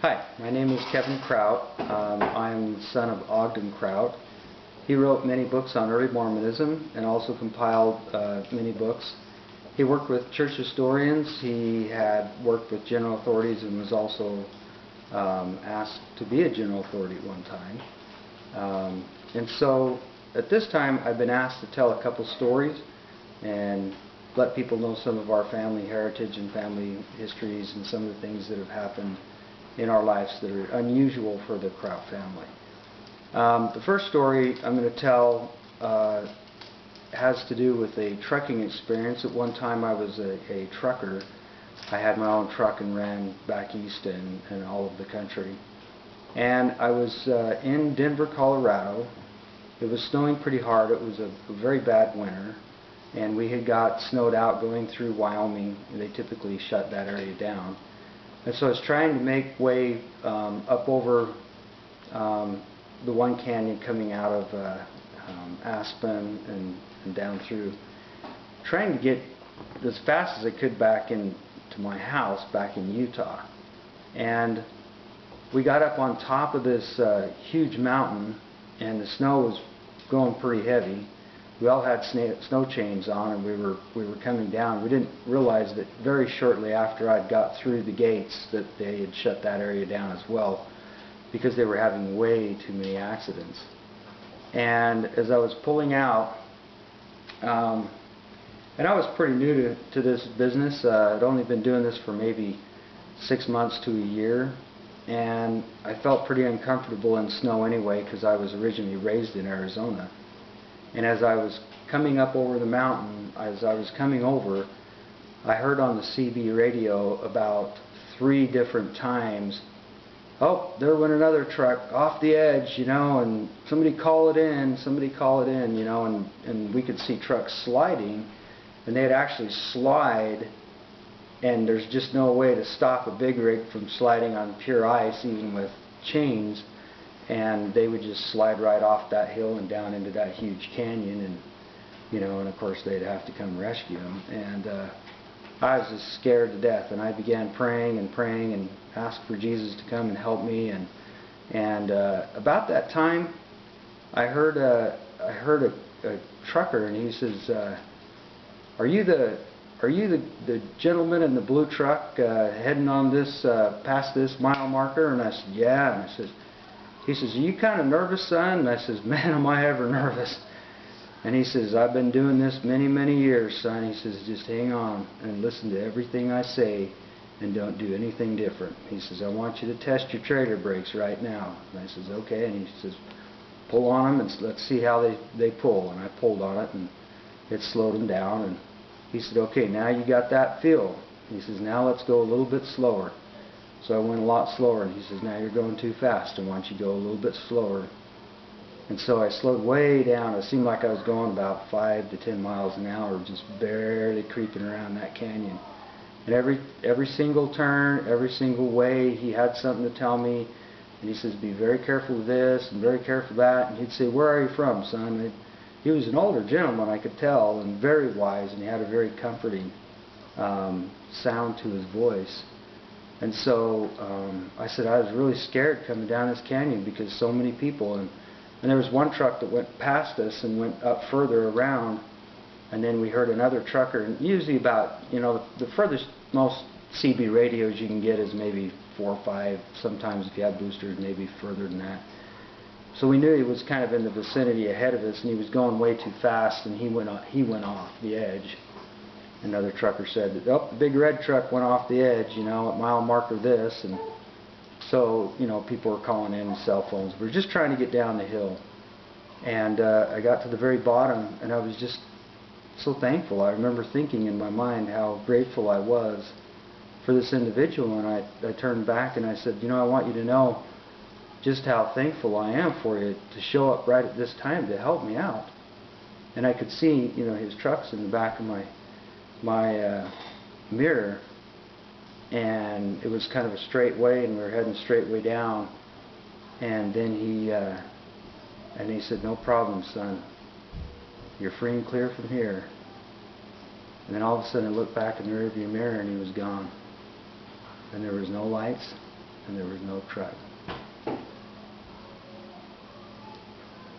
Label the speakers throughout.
Speaker 1: Hi, my name is Kevin Kraut. I'm the son of Ogden Kraut. He wrote many books on early Mormonism and also compiled many books. He worked with church historians. He had worked with general authorities and was also asked to be a general authority at one time. And so at this time I've been asked to tell a couple stories and let people know some of our family heritage and family histories and some of the things that have happened in our lives that are unusual for the Kraut family. The first story I'm going to tell has to do with a trucking experience. At one time I was a trucker. I had my own truck and ran back east and all over the country. And I was in Denver, Colorado. It was snowing pretty hard. It was a very bad winter. And we had got snowed out going through Wyoming. They typically shut that area down. And so I was trying to make way up over the one canyon coming out of Aspen and down through, trying to get as fast as I could back into my house back in Utah. And we got up on top of this huge mountain, and the snow was going pretty heavy. We all had snow chains on, and we were coming down. We didn't realize that very shortly after I'd got through the gates that they had shut that area down as well, because they were having way too many accidents. And as I was pulling out, and I was pretty new to this business. I'd only been doing this for maybe 6 months to a year, and I felt pretty uncomfortable in snow anyway because I was originally raised in Arizona. And as I was coming up over the mountain, as I was coming over, I heard on the CB radio about 3 different times, "Oh, there went another truck off the edge, you know, and somebody call it in, you know," and we could see trucks sliding, and they'd actually slide, and there's just no way to stop a big rig from sliding on pure ice, even with chains. And they would just slide right off that hill and down into that huge canyon, and you know, and of course they'd have to come rescue them. And I was just scared to death, and I began praying and asked for Jesus to come and help me. And about that time, I heard a trucker, and he says, "Are you the gentleman in the blue truck heading on this past this mile marker?" And I said, "Yeah." And he says, "Are you kind of nervous, son?" And I says, "Man, am I ever nervous." And he says, "I've been doing this many, many years, son." He says, "Just hang on and listen to everything I say and don't do anything different." He says, "I want you to test your trailer brakes right now." And I says, "Okay." And he says, "Pull on them and let's see how they pull." And I pulled on it, and it slowed them down. And he said, "Okay, now you got that feel." He says, "Now let's go a little bit slower." So I went a lot slower, and he says, "Now you're going too fast. I want you to go a little bit slower." And so I slowed way down. It seemed like I was going about 5 to 10 miles an hour, just barely creeping around that canyon. And every single turn, every single way, he had something to tell me. And he says, "Be very careful of this and very careful of that." And he'd say, "Where are you from, son?" And he was an older gentleman, I could tell, and very wise, and he had a very comforting sound to his voice. And so I said I was really scared coming down this canyon because so many people, and there was one truck that went past us and went up further around, and then we heard another trucker, and usually about, you know, the furthest most CB radios you can get is maybe 4 or 5, sometimes if you have boosters maybe further than that. So we knew he was kind of in the vicinity ahead of us, and he was going way too fast, and he went off the edge. Another trucker said that, "Oh, the big red truck went off the edge, you know, at mile marker this." And so, you know, people were calling in cell phones. We were just trying to get down the hill. And I got to the very bottom, and I was just so thankful. I remember thinking in my mind how grateful I was for this individual. And I turned back and I said, "You know, I want you to know just how thankful I am for you to show up right at this time to help me out." And I could see, you know, his trucks in the back of my mirror, and it was kind of a straight way, and we were heading straight way down. And then he said, "No problem, son. You're free and clear from here." And then all of a sudden I looked back in the rearview mirror, and he was gone. And there was no lights, and there was no truck.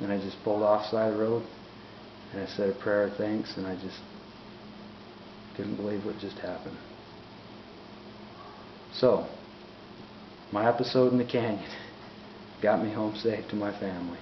Speaker 1: And I just pulled off the side of the road, and I said a prayer of thanks, and I just couldn't believe what just happened. So, my episode in the canyon got me home safe to my family.